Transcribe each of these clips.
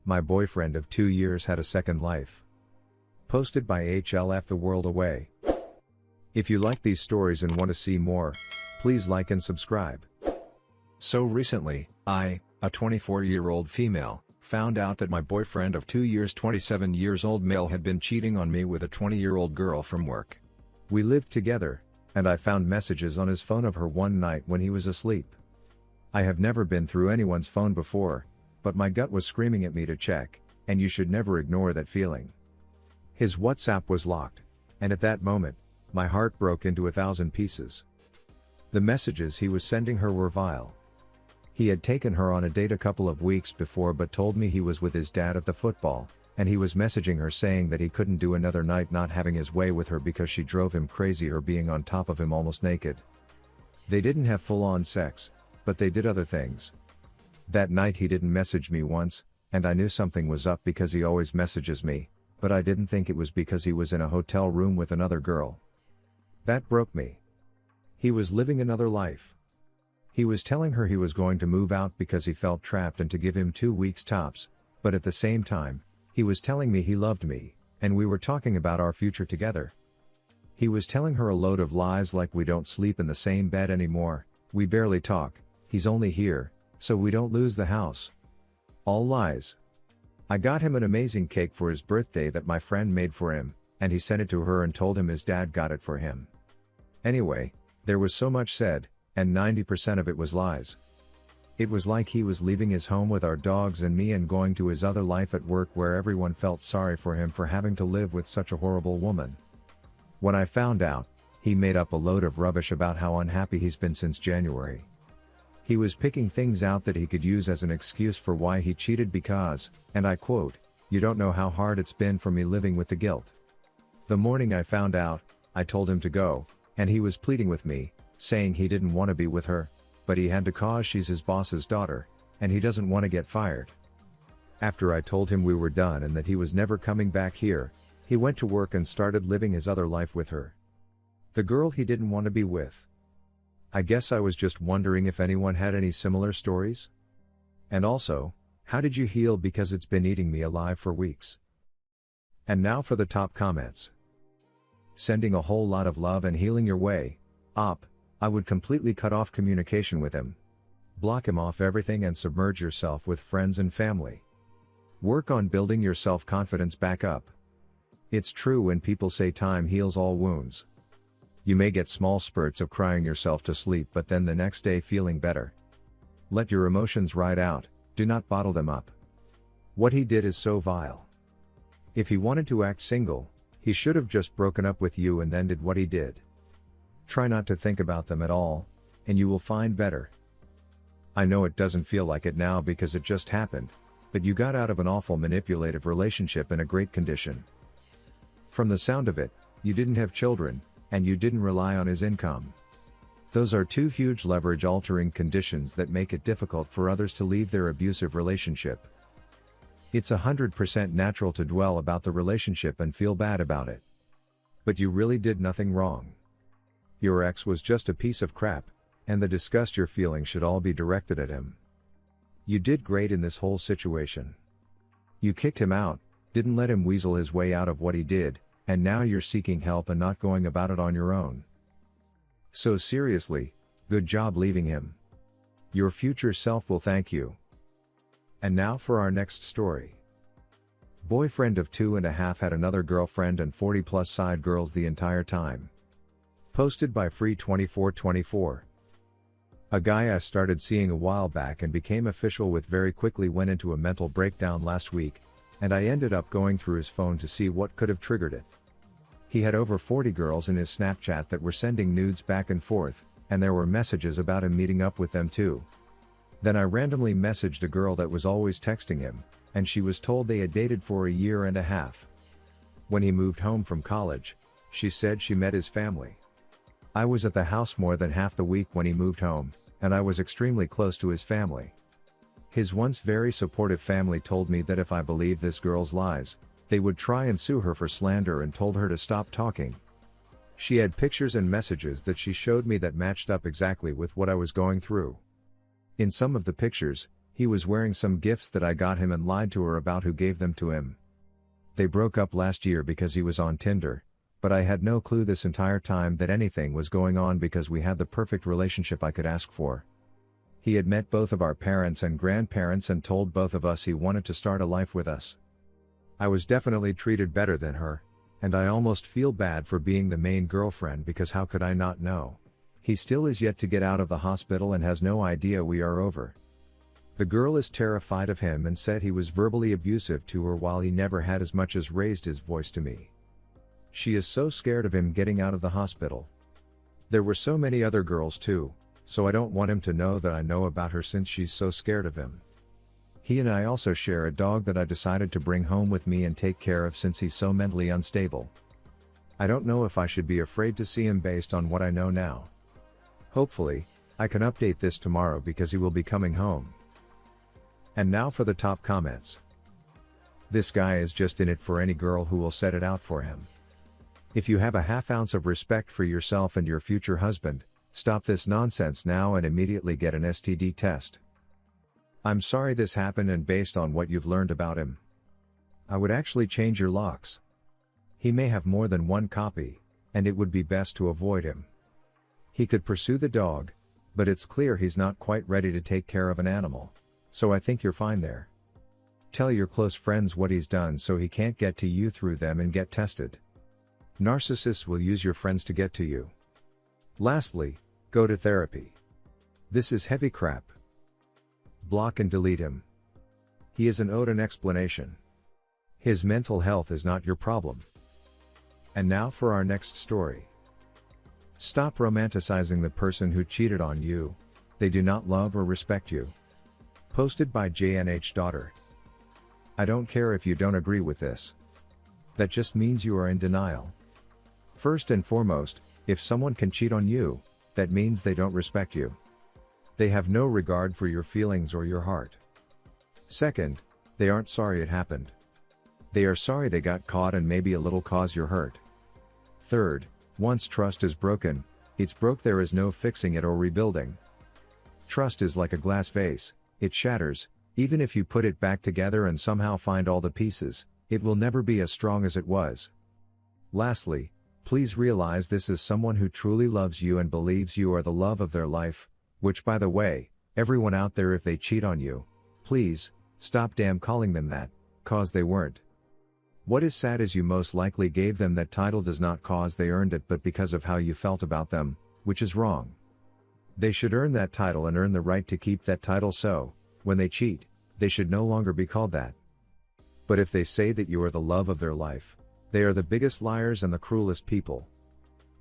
My boyfriend of 2 years had a second life. Posted by HLF The World Away. If you like these stories and want to see more, please like and subscribe. So recently, I, a 24-year-old female, found out that my boyfriend of 2 years 27-years-old male had been cheating on me with a 20-year-old girl from work. We lived together, and I found messages on his phone of her one night when he was asleep. I have never been through anyone's phone before, but my gut was screaming at me to check, and you should never ignore that feeling. His WhatsApp was locked, and at that moment, my heart broke into 1,000 pieces. The messages he was sending her were vile. He had taken her on a date a couple of weeks before but told me he was with his dad at the football, and he was messaging her saying that he couldn't do another night not having his way with her because she drove him crazy or being on top of him almost naked. They didn't have full-on sex, but they did other things. That night he didn't message me once, and I knew something was up because he always messages me, but I didn't think it was because he was in a hotel room with another girl. That broke me. He was living another life. He was telling her he was going to move out because he felt trapped and to give him 2 weeks tops, but at the same time, he was telling me he loved me, and we were talking about our future together. He was telling her a load of lies like we don't sleep in the same bed anymore, we barely talk, he's only here, so we don't lose the house. All lies. I got him an amazing cake for his birthday that my friend made for him, and he sent it to her and told him his dad got it for him. Anyway, there was so much said, and 90% of it was lies. It was like he was leaving his home with our dogs and me and going to his other life at work where everyone felt sorry for him for having to live with such a horrible woman. When I found out, he made up a load of rubbish about how unhappy he's been since January. He was picking things out that he could use as an excuse for why he cheated because, and I quote, "You don't know how hard it's been for me living with the guilt." The morning I found out, I told him to go, and he was pleading with me, saying he didn't want to be with her, but he had to cause she's his boss's daughter, and he doesn't want to get fired. After I told him we were done and that he was never coming back here, he went to work and started living his other life with her. The girl he didn't want to be with. I guess I was just wondering if anyone had any similar stories? And also, how did you heal because it's been eating me alive for weeks? And now for the top comments. Sending a whole lot of love and healing your way. I would completely cut off communication with him. Block him off everything and submerge yourself with friends and family. Work on building your self-confidence back up. It's true when people say time heals all wounds. You may get small spurts of crying yourself to sleep but then the next day feeling better. Let your emotions ride out, do not bottle them up. What he did is so vile. If he wanted to act single, he should have just broken up with you and then did what he did. Try not to think about them at all, and you will find better. I know it doesn't feel like it now because it just happened, but you got out of an awful manipulative relationship in a great condition. From the sound of it, you didn't have children, and you didn't rely on his income. Those are two huge leverage-altering conditions that make it difficult for others to leave their abusive relationship. It's 100% natural to dwell about the relationship and feel bad about it. But you really did nothing wrong. Your ex was just a piece of crap, and the disgust you're feeling should all be directed at him. You did great in this whole situation. You kicked him out, didn't let him weasel his way out of what he did, and now you're seeking help and not going about it on your own. So seriously, good job leaving him. Your future self will thank you. And now for our next story. Boyfriend of 2.5 had another girlfriend and 40+ side girls the entire time. Posted by Free2424. A guy I started seeing a while back and became official with very quickly went into a mental breakdown last week, and I ended up going through his phone to see what could have triggered it. He had over 40 girls in his Snapchat that were sending nudes back and forth, and there were messages about him meeting up with them too. Then I randomly messaged a girl that was always texting him, and she was told they had dated for 1.5 years. When he moved home from college, she said she met his family. I was at the house more than half the week when he moved home, and I was extremely close to his family. His once very supportive family told me that if I believed this girl's lies, they would try and sue her for slander and told her to stop talking. She had pictures and messages that she showed me that matched up exactly with what I was going through. In some of the pictures, He was wearing some gifts that I got him and lied to her about who gave them to him. They broke up last year because he was on Tinder, but I had no clue this entire time that anything was going on because we had the perfect relationship I could ask for. He had met both of our parents and grandparents and told both of us he wanted to start a life with us. I was definitely treated better than her, and I almost feel bad for being the main girlfriend because how could I not know? He still is yet to get out of the hospital and has no idea we are over. The girl is terrified of him and said he was verbally abusive to her while he never had as much as raised his voice to me. She is so scared of him getting out of the hospital. There were so many other girls too, so I don't want him to know that I know about her since she's so scared of him. He and I also share a dog that I decided to bring home with me and take care of since he's so mentally unstable. I don't know if I should be afraid to see him based on what I know now. Hopefully, I can update this tomorrow because he will be coming home. And now for the top comments. This guy is just in it for any girl who will set it out for him. If you have a half ounce of respect for yourself and your future husband, stop this nonsense now and immediately get an STD test. I'm sorry this happened and based on what you've learned about him, I would actually change your locks. He may have more than one copy, and it would be best to avoid him. He could pursue the dog, but it's clear he's not quite ready to take care of an animal, so I think you're fine there. Tell your close friends what he's done so he can't get to you through them and get tested. Narcissists will use your friends to get to you. Lastly, go to therapy. This is heavy crap. Block and delete him. He isn't owed an explanation. His mental health is not your problem. And now for our next story. Stop romanticizing the person who cheated on you. They do not love or respect you. Posted by JNH Daughter. I don't care if you don't agree with this. That just means you are in denial. First and foremost, if someone can cheat on you, that means they don't respect you. They have no regard for your feelings or your heart. Second, they aren't sorry it happened. They are sorry they got caught and maybe a little cause you're hurt. Third, once trust is broken, it's broke, there is no fixing it or rebuilding. Trust is like a glass vase, it shatters, even if you put it back together and somehow find all the pieces, it will never be as strong as it was. Lastly, please realize this is someone who truly loves you and believes you are the love of their life, which by the way, everyone out there, if they cheat on you, please, stop damn calling them that, cause they weren't. What is sad is you most likely gave them that title does not cause they earned it but because of how you felt about them, which is wrong. They should earn that title and earn the right to keep that title, so, when they cheat, they should no longer be called that. But if they say that you are the love of their life, they are the biggest liars and the cruelest people.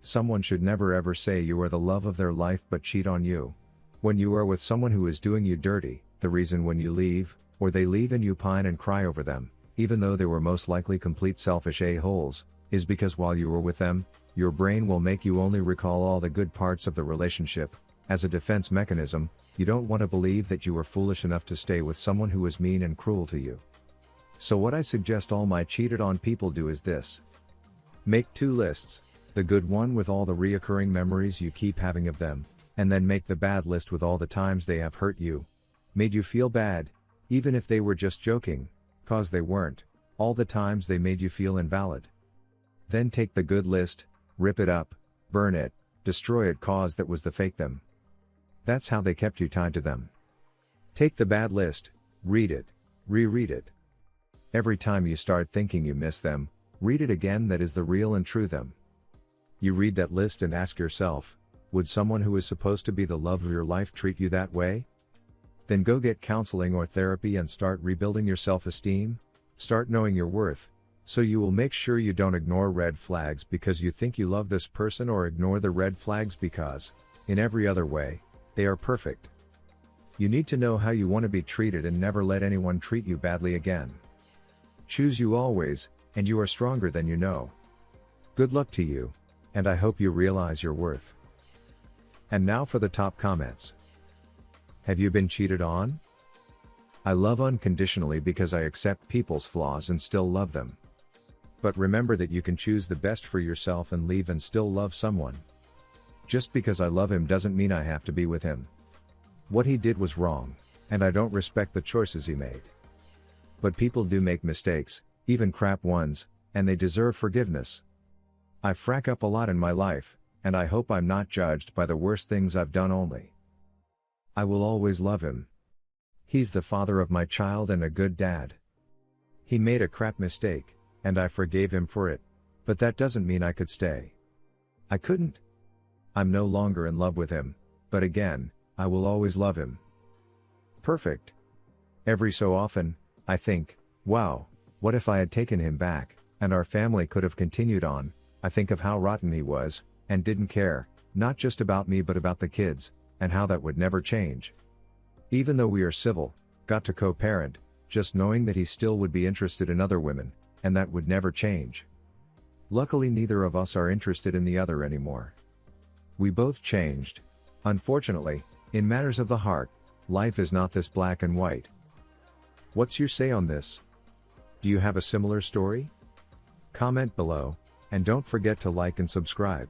Someone should never ever say you are the love of their life but cheat on you. When you are with someone who is doing you dirty, the reason when you leave, or they leave and you pine and cry over them, even though they were most likely complete selfish a-holes, is because while you were with them, your brain will make you only recall all the good parts of the relationship. As a defense mechanism, you don't want to believe that you were foolish enough to stay with someone who is mean and cruel to you. So what I suggest all my cheated on people do is this. Make 2 lists, the good one with all the reoccurring memories you keep having of them, and then make the bad list with all the times they have hurt you, made you feel bad, even if they were just joking, cause they weren't, all the times they made you feel invalid. Then take the good list, rip it up, burn it, destroy it, cause that was the fake them. That's how they kept you tied to them. Take the bad list, read it, reread it. Every time you start thinking you miss them, read it again, that is the real and true them. You read that list and ask yourself, would someone who is supposed to be the love of your life treat you that way? Then go get counseling or therapy and start rebuilding your self-esteem, start knowing your worth, so you will make sure you don't ignore red flags because you think you love this person or ignore the red flags because, in every other way, they are perfect. You need to know how you want to be treated and never let anyone treat you badly again. Choose you always, and you are stronger than you know. Good luck to you, and I hope you realize your worth. And now for the top comments. Have you been cheated on? I love unconditionally because I accept people's flaws and still love them. But remember that you can choose the best for yourself and leave and still love someone. Just because I love him doesn't mean I have to be with him. What he did was wrong. and I don't respect the choices he made. But people do make mistakes, even crap ones, and they deserve forgiveness. I frack up a lot in my life, and I hope I'm not judged by the worst things I've done only. I will always love him. He's the father of my child and a good dad. He made a crap mistake, and I forgave him for it, but that doesn't mean I could stay. I couldn't. I'm no longer in love with him, but again, I will always love him. Perfect. Every so often, I think, wow, what if I had taken him back, and our family could have continued on. I think of how rotten he was, and didn't care, not just about me but about the kids, and how that would never change. Even though we are civil, got to co-parent, just knowing that he still would be interested in other women, and that would never change. Luckily neither of us are interested in the other anymore. We both changed. Unfortunately, in matters of the heart, life is not this black and white. What's your say on this? Do you have a similar story? Comment below, and don't forget to like and subscribe.